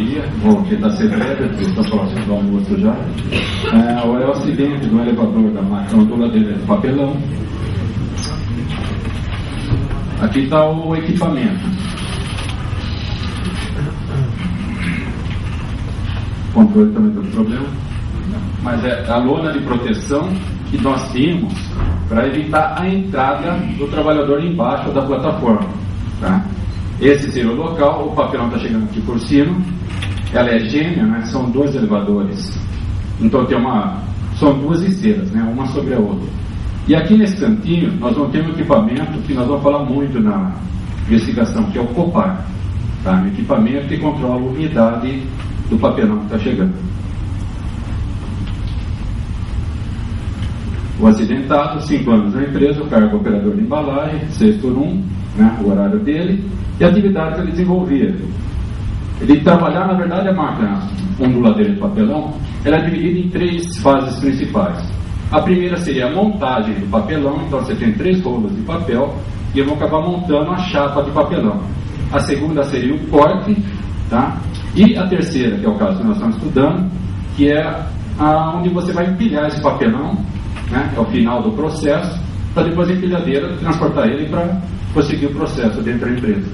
dia. Vou tentar ser breve, porque está próximo do almoço já. É o acidente do elevador da máquina onduladeira de papelão. Aqui está o equipamento. Controle também do problema. Mas é a lona de proteção que nós temos para evitar a entrada do trabalhador embaixo da plataforma. Tá? Esse seria o local, o papelão está chegando aqui por cima. Ela é gêmea, né? São dois elevadores. Então são duas esteiras, né? Uma sobre a outra. E aqui nesse cantinho nós vamos ter um equipamento que nós vamos falar muito na investigação, que é o COPAR. Tá? Um equipamento que controla a umidade do papelão que está chegando. O acidentado, 5 anos na empresa, o cargo operador de embalagem, 6x1, né, o horário dele, e a atividade que ele desenvolvia. Ele trabalhava, na verdade, a máquina onduladeira de papelão, ela é dividida em 3 fases principais. A primeira seria a montagem do papelão, então você tem 3 rolos de papel, e eu vou acabar montando a chapa de papelão. A segunda seria o corte, tá? E a terceira, que é o caso que nós estamos estudando, que é onde você vai empilhar esse papelão, né, é o final do processo, para depois a empilhadeira transportar ele para prosseguir o processo dentro da empresa.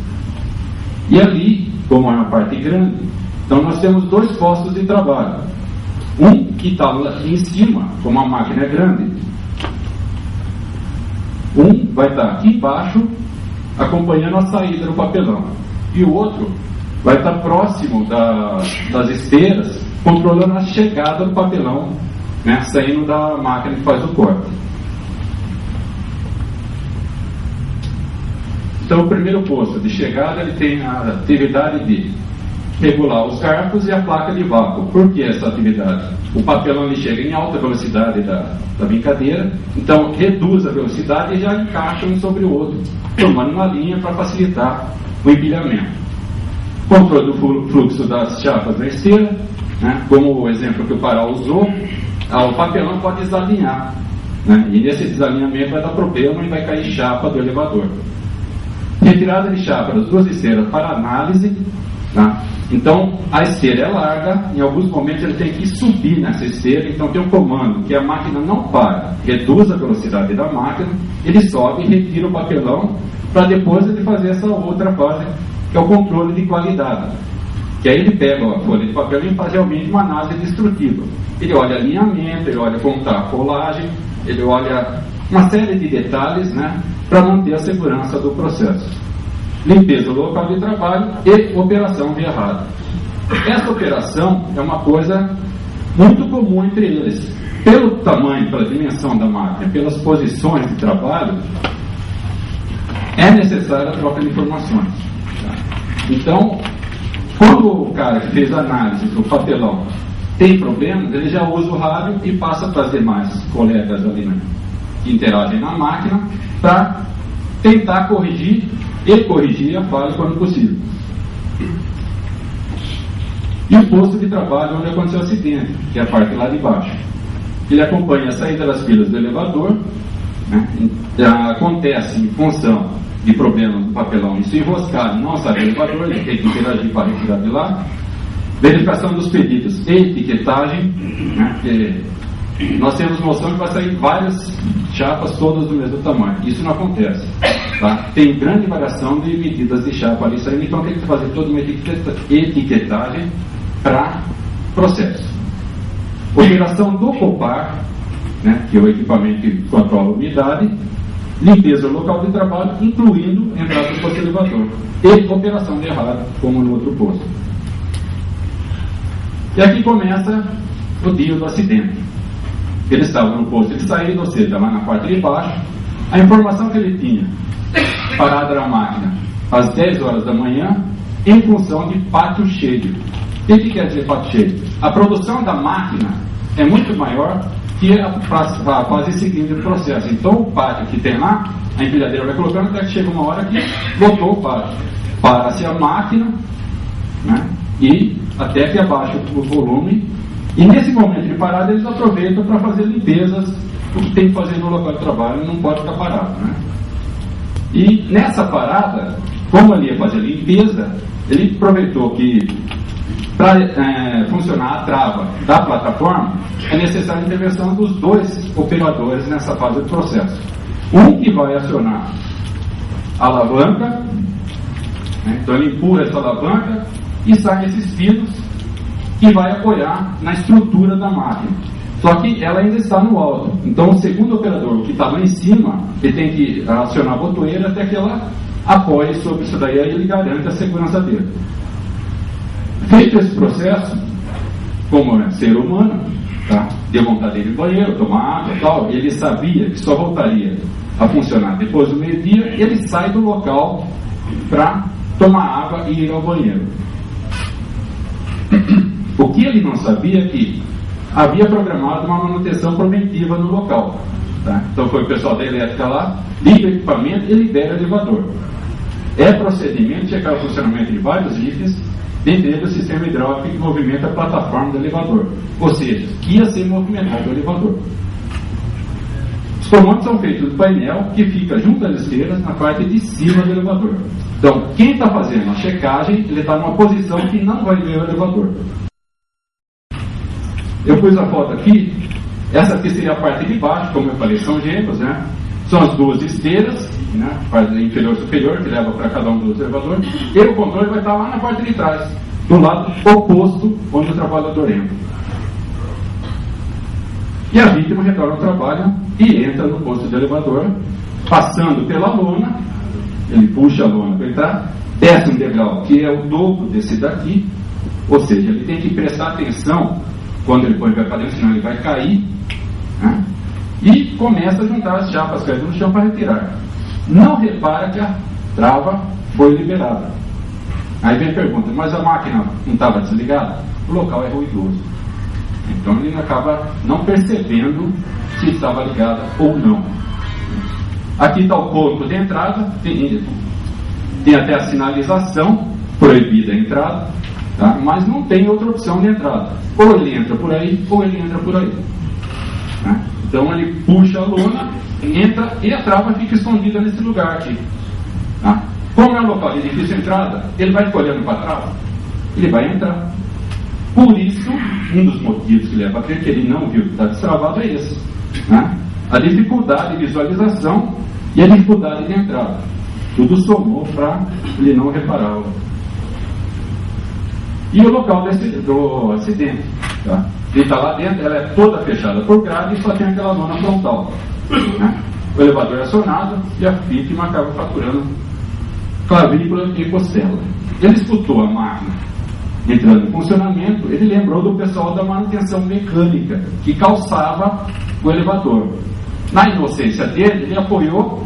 E ali, como é uma parte grande, então nós temos 2 postos de trabalho. Um que está lá em cima, como a máquina é grande. Um vai estar aqui embaixo, acompanhando a saída do papelão. E o outro vai estar próximo das esteiras, controlando a chegada do papelão, né, saindo da máquina que faz o corte. Então, o primeiro posto de chegada, ele tem a atividade de regular os carpos e a placa de vácuo. Por que essa atividade? O papelão ele chega em alta velocidade da brincadeira, então reduz a velocidade e já encaixa um sobre o outro, formando uma linha para facilitar o empilhamento. Controle do fluxo das chapas na esteira, né, como o exemplo que o Pará usou, o papelão pode desalinhar, né, e nesse desalinhamento vai dar problema e vai cair chapa do elevador. Retirada de chapa das 2 esteiras para análise, tá? Então a esteira é larga, em alguns momentos ele tem que subir nessa esteira, então tem um comando que a máquina não para, reduz a velocidade da máquina, ele sobe e retira o papelão para depois ele fazer essa outra fase, que é o controle de qualidade, que aí ele pega a folha de papel e faz realmente uma análise destrutiva. Ele olha alinhamento, ele olha como está a colagem, ele olha uma série de detalhes, né, para manter a segurança do processo. Limpeza do local de trabalho e operação via rádio. Essa operação é uma coisa muito comum entre eles. Pelo tamanho, pela dimensão da máquina, pelas posições de trabalho, é necessária a troca de informações. Então, quando o cara que fez a análise do papelão tem problemas, ele já usa o rádio e passa para as demais colegas ali, né, que interagem na máquina, para tentar corrigir e corrigir a falha quando possível. E o posto de trabalho onde aconteceu o acidente, que é a parte lá de baixo. Ele acompanha a saída das filas do elevador, né, acontece em função de problemas do papelão e se enroscar, não sabe o elevador, ele tem que interagir para retirar de lá. Verificação dos pedidos e etiquetagem, né, que nós temos noção que vai sair várias chapas todas do mesmo tamanho. Isso não acontece. Tá? Tem grande variação de medidas de chapa ali saindo, então tem que fazer toda uma etiquetagem para processo. Operação do COPAR, né, que é o equipamento que controla a umidade, limpeza do local de trabalho, incluindo entrada do posto elevador, e operação de rádio, como no outro posto. E aqui começa o dia do acidente. Ele estava no posto de saída, ou seja, lá na parte de baixo. A informação que ele tinha, parada na máquina às 10 horas da manhã, em função de pátio cheio. O que quer dizer pátio cheio? A produção da máquina é muito maior que a fase seguinte do processo. Então o pátio que tem lá, a empilhadeira vai colocando até que chega uma hora que lotou o pátio. Para-se a máquina, né, e até que abaixa o volume. E nesse momento de parada eles aproveitam para fazer limpezas, o que tem que fazer no local de trabalho, não pode ficar parado, né? E nessa parada, como ele ia fazer limpeza, ele aproveitou que para funcionar a trava da plataforma, é necessária a intervenção dos dois operadores nessa fase do processo. Um que vai acionar a alavanca, né? Então ele empurra essa alavanca e saem esses fios que vai apoiar na estrutura da máquina. Só que ela ainda está no alto. Então o segundo operador, que está lá em cima, ele tem que acionar a botoeira até que ela apoie sobre isso daí, aí ele garante a segurança dele. Feito esse processo, como é ser humano, tá? Deu vontade de ir no banheiro, tomar água e tal, ele sabia que só voltaria a funcionar depois do meio-dia, ele sai do local para tomar água e ir ao banheiro. O que ele não sabia é que havia programado uma manutenção preventiva no local. Tá? Então foi o pessoal da elétrica lá, liga o equipamento e libera o elevador. É procedimento checar o funcionamento de vários itens, dentre eles o sistema hidráulico que movimenta a plataforma do elevador, ou seja, que ia ser movimentado o elevador. Os comandos são feitos do painel que fica junto às esteiras na parte de cima do elevador. Então, quem está fazendo a checagem, ele está numa posição que não vai ver o elevador. Eu pus a foto aqui, essa aqui seria a parte de baixo, como eu falei, são gêmeos, né? São as duas esteiras, né? Parte inferior e superior, que leva para cada um dos elevadores, e o controle vai estar lá na parte de trás, do lado oposto onde o trabalhador entra. E a vítima retorna ao trabalho e entra no posto de elevador, passando pela lona, ele puxa a lona para entrar, desce um degrau que é o dobro desse daqui, ou seja, ele tem que prestar atenção quando ele põe o pé para dentro, senão ele vai cair, né? E começa a juntar as chapas caídas no chão para retirar. Não repara que a trava foi liberada. Aí vem a pergunta, mas a máquina não estava desligada? O local é ruidoso. Então ele acaba não percebendo se estava ligada ou não. Aqui está o ponto de entrada, tem até a sinalização, proibida a entrada, tá? Mas não tem outra opção de entrada. Ou ele entra por aí, ou ele entra por aí. Tá? Então ele puxa a lona, entra e a trava fica escondida nesse lugar aqui. Tá? Como é um local de difícil entrada, ele vai ficar olhando para a trava, ele vai entrar. Por isso, um dos motivos que leva a crer que ele não viu que está destravado é esse. Né? A dificuldade de visualização e a dificuldade de entrada. Tudo somou para ele não reparar. E o local do acidente. Tá? Ele está lá dentro, ela é toda fechada por grade e só tem aquela lona frontal. Né? O elevador é acionado e a vítima acaba fraturando clavícula e costela. Ele escutou a máquina entrando em funcionamento, ele lembrou do pessoal da manutenção mecânica que calçava o elevador. Na inocência dele, ele apoiou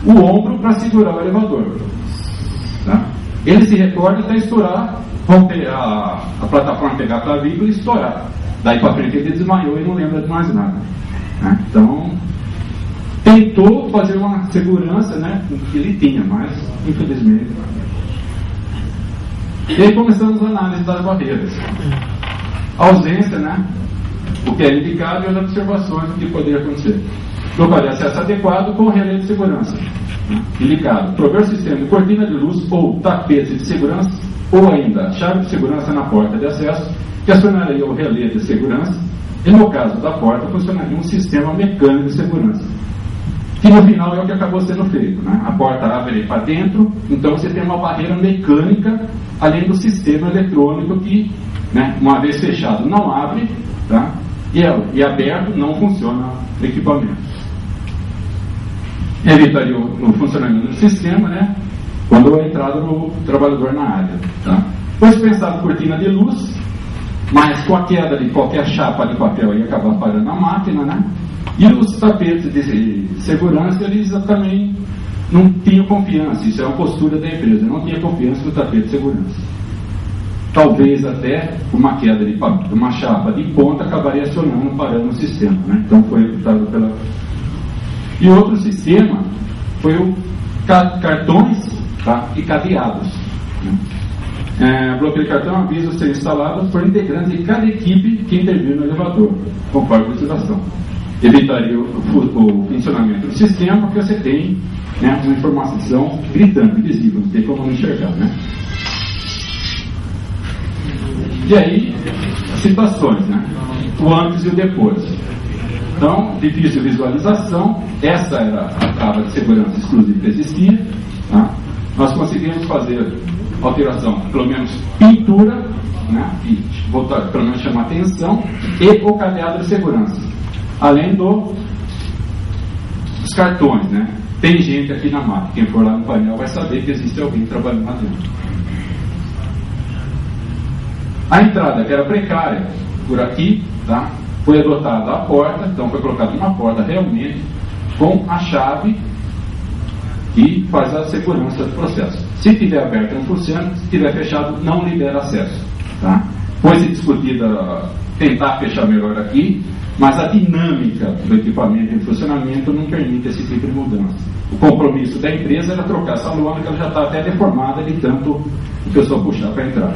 o ombro para segurar o elevador. Tá? Ele se recorda até estourar, romper a plataforma, pegar a clavícula e estourar. Daí para frente ele desmaiou e não lembra de mais nada. Né? Então, tentou fazer uma segurança, né, que ele tinha, mas infelizmente. E aí começamos a análise das barreiras. A ausência, né, o que é indicado e as observações do que poderia acontecer. Local de acesso adequado com relé de segurança. Indicado, prover sistema de cortina de luz ou tapete de segurança, ou ainda chave de segurança na porta de acesso, que acionaria o relé de segurança, e no caso da porta, funcionaria um sistema mecânico de segurança. Que no final é o que acabou sendo feito. Né? A porta abre para dentro, então você tem uma barreira mecânica, além do sistema eletrônico que, né, uma vez fechado, não abre, tá? E aberto, não funciona o equipamento. Evitaria o funcionamento do sistema, né, quando é entrada do trabalhador na área. Tá? Foi dispensado cortina de luz, mas com a queda de qualquer chapa de papel ia acabar parando a máquina, né? E os tapetes de segurança, eles também não tinham confiança. Isso é uma postura da empresa, não tinha confiança no tapete de segurança. Talvez até uma queda de uma chapa de ponta acabaria acionando, parando o sistema. Né? Então foi optado pela... E outro sistema foi o cartões, tá? E cadeados. Né? Bloqueio de cartão avisa ser instalado por integrantes de cada equipe que interviu no elevador, conforme a legislação. Evitaria o funcionamento do sistema, porque você tem, né, uma informação gritante, visível, não tem como não enxergar. Né? E aí, situações, né? O antes e o depois. Então, difícil visualização, essa era a trava de segurança exclusiva que existia. Tá? Nós conseguimos fazer alteração, pelo menos pintura, né? E voltar, pelo menos chamar atenção, e o cadeado de segurança. Além dos cartões, né? Tem gente aqui na máquina, quem for lá no painel vai saber que existe alguém trabalhando lá dentro. A entrada, que era precária, por aqui, tá? Foi adotada a porta, então foi colocada uma porta realmente com a chave que faz a segurança do processo. Se estiver aberto, não funciona, se estiver fechado, não libera acesso. Tá? Foi-se discutida tentar fechar melhor aqui, mas a dinâmica do equipamento em funcionamento não permite esse tipo de mudança. O compromisso da empresa era trocar essa lona, que ela já está até deformada de tanto o pessoal puxar para entrar.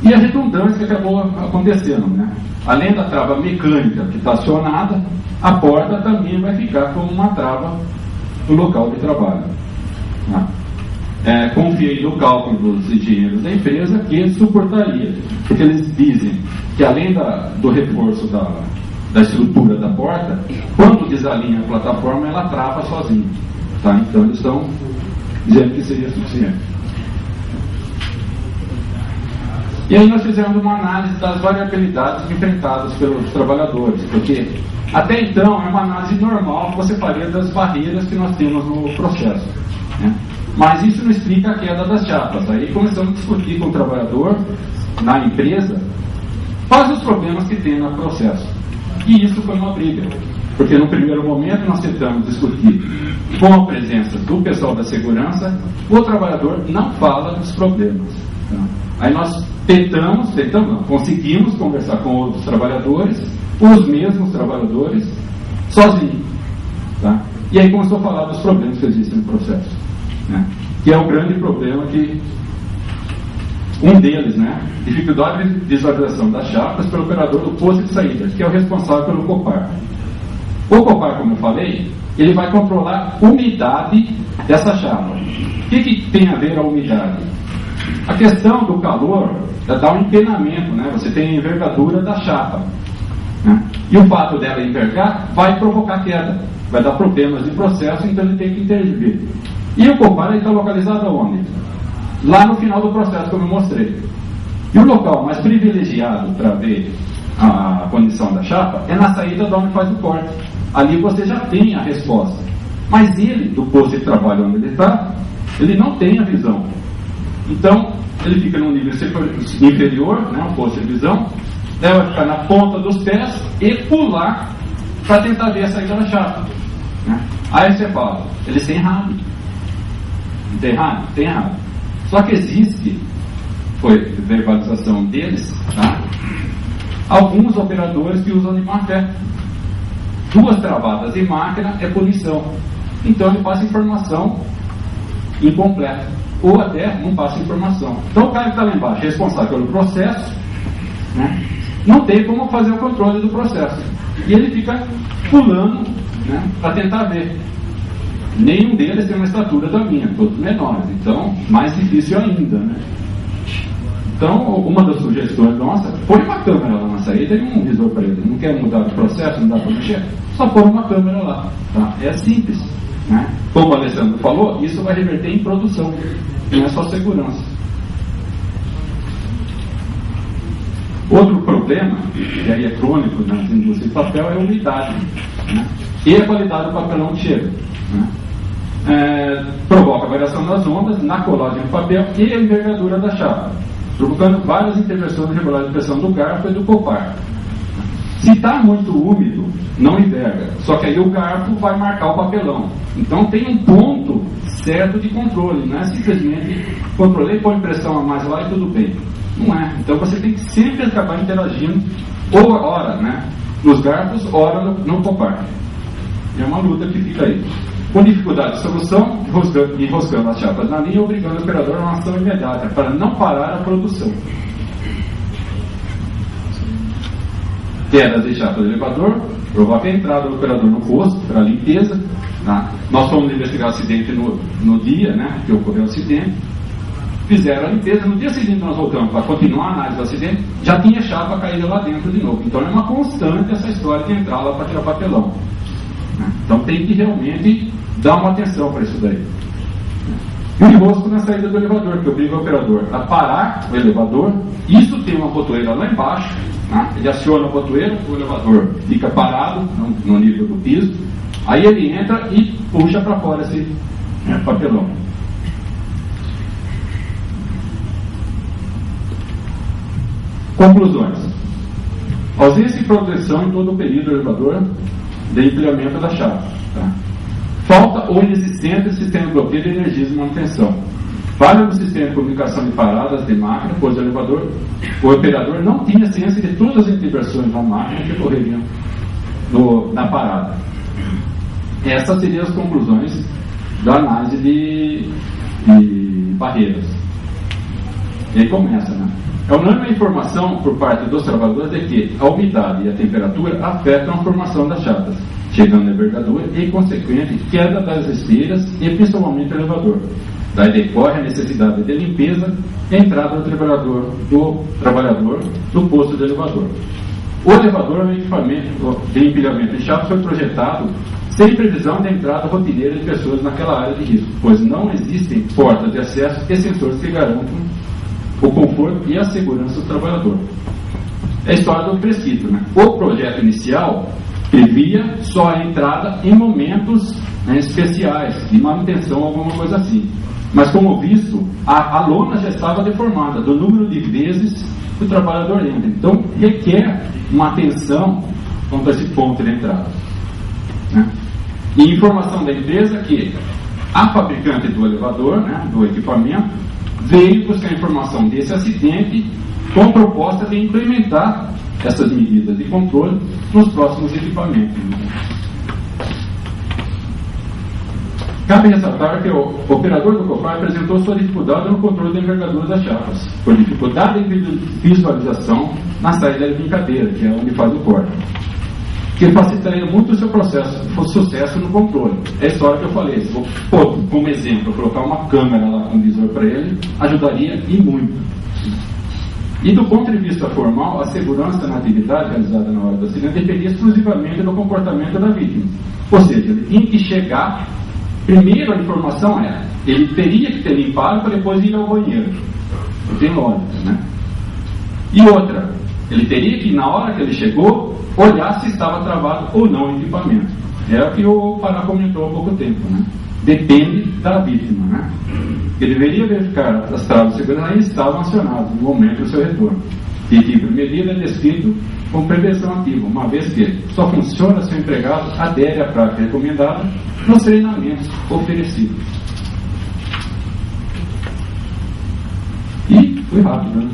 E a redundância que acabou acontecendo, né? Além da trava mecânica que está acionada, a porta também vai ficar como uma trava no local de trabalho. Tá? Confiei no cálculo dos engenheiros da empresa que suportaria, porque eles dizem que além do reforço da estrutura da porta, quando desalinha a plataforma, ela trava sozinha. Tá? Então eles estão dizendo que seria suficiente. E aí nós fizemos uma análise das variabilidades enfrentadas pelos trabalhadores, porque até então é uma análise normal que você faria das barreiras que nós temos no processo. Né? Mas isso não explica a queda das chapas. Aí começamos a discutir com o trabalhador, na empresa, quais os problemas que tem no processo. E isso foi uma briga, porque no primeiro momento nós tentamos discutir com a presença do pessoal da segurança, o trabalhador não fala dos problemas. Tá? Aí nós conseguimos conversar com outros trabalhadores, os mesmos trabalhadores, sozinhos. Tá? E aí começou a falar dos problemas que existem no processo. Né? Que é o grande problema que um deles, né? Dificuldade de visualização das chapas pelo operador do posto de saída, que é o responsável pelo COPAR. O COPAR, como eu falei, ele vai controlar a umidade dessa chapa. O que tem a ver a umidade? A questão do calor dá um empenamento, né? Você tem a envergadura da chapa, né? E o fato dela envergar vai provocar queda, vai dar problemas de processo, então ele tem que intervir. E o COPAR está localizado onde? Lá no final do processo, como eu mostrei. E o local mais privilegiado para ver a condição da chapa é na saída de onde faz o corte. Ali você já tem a resposta. Mas ele, do posto de trabalho onde ele está, ele não tem a visão. Então, ele fica num nível inferior, né, um posto de visão, deve ficar na ponta dos pés e pular para tentar ver a saída da chapa. Né? Aí você fala, eles têm errado. Não tem errado? Tem errado. Só que existe, foi verbalização deles, tá? Alguns operadores que usam de má fé. 2 travadas em máquina é punição. Então ele passa informação incompleta. Ou até não passa informação. Então o cara que está lá embaixo, responsável pelo processo, né, não tem como fazer o controle do processo. E ele fica pulando, né, para tentar ver. Nenhum deles tem uma estatura da minha, todos menores. Então, mais difícil ainda. Né? Então, uma das sugestões nossa, põe uma câmera lá na saída e um visor para ele. Não quer mudar o processo, não dá para mexer? Só põe uma câmera lá. Tá? É simples. Né? Como o Alessandro falou, isso vai reverter em produção, não é só segurança. Outro problema, que aí é crônico nas indústrias de papel, é a umidade, né? E a qualidade do papelão que chega. Né? Provoca a variação das ondas na colagem do papel e a envergadura da chapa, provocando várias intervenções de regulagem de pressão do garfo e do COPAR. Se está muito úmido, não enverga. Só que aí o garfo vai marcar o papelão. Então tem um ponto certo de controle. Não é simplesmente controlei, põe pressão a mais lá e tudo bem. Não é. Então você tem que sempre acabar interagindo, ou ora, né, nos garfos, ora no COPAR. É uma luta que fica aí. Com dificuldade de solução, enroscando as chapas na linha, obrigando o operador a uma ação imediata para não parar a produção. Quedas de chapa do elevador, provoca a entrada do operador no posto para limpeza. Tá? Nós fomos investigar o acidente no dia, né, que ocorreu o acidente. fizeram a limpeza, no dia seguinte nós voltamos para continuar a análise do acidente, já tinha chapa caída lá dentro de novo. Então é uma constante essa história de entrar lá para tirar papelão. Então tem que realmente dar uma atenção para isso daí. E o enrosco na saída do elevador, que obriga o operador a parar o elevador. Isso tem uma botoeira lá embaixo, né? Ele aciona a botoeira, o elevador fica parado no nível do piso, aí ele entra e puxa para fora esse papelão. Conclusões: ausência de proteção em todo o período do elevador de empilhamento da chave. Tá? Falta ou inexistente sistema de bloqueio de energia de manutenção. Falha no sistema de comunicação de paradas de máquina, pois o operador não tinha ciência de todas as intervenções da máquina que ocorreriam na parada. Essas seriam as conclusões da análise de barreiras. E aí começa, né? É unânime a informação por parte dos trabalhadores de que a umidade e a temperatura afetam a formação das chapas, chegando à envergadura e consequente queda das esteiras e principalmente o elevador. Daí decorre a necessidade de limpeza e entrada do trabalhador no posto do elevador. O elevador é um equipamento de empilhamento de chapas, foi projetado sem previsão de entrada rotineira de pessoas naquela área de risco, pois não existem portas de acesso e sensores que garantam o conforto e a segurança do trabalhador. É a história do prescrito, né? O projeto inicial previa só a entrada em momentos especiais, de manutenção, alguma coisa assim. Mas, como visto, a lona já estava deformada do número de vezes que o trabalhador entra. Então, requer uma atenção quanto a esse ponto de entrada. Né? E informação da empresa que a fabricante do elevador, né, do equipamento, veio buscar informação desse acidente com a proposta de implementar essas medidas de controle nos próximos equipamentos. Cabe ressaltar que o operador do COFAR apresentou sua dificuldade no controle da envergadura das chapas, por dificuldade de visualização na saída da brincadeira, que é onde faz o corte, que facilitaria muito o seu processo, o sucesso no controle. É a história que eu falei. Se vou, como exemplo, colocar uma câmera lá com visor para ele, ajudaria e muito. E do ponto de vista formal, a segurança na atividade realizada na hora do acidente dependia exclusivamente do comportamento da vítima. Ou seja, ele tinha que chegar. Primeiro, a informação era, ele teria que ter limpado para depois ir ao banheiro. Não tem lógica, né? E outra, ele teria que, na hora que ele chegou, olhar se estava travado ou não o equipamento. É o que o Pará comentou há pouco tempo, né? Depende da vítima, né? Ele deveria verificar as travas de segurança e estavam acionadas no momento do seu retorno. E tipo de medida é descrito com prevenção ativa, uma vez que só funciona se o empregado adere à prática recomendada nos treinamentos oferecidos. E foi rápido, né?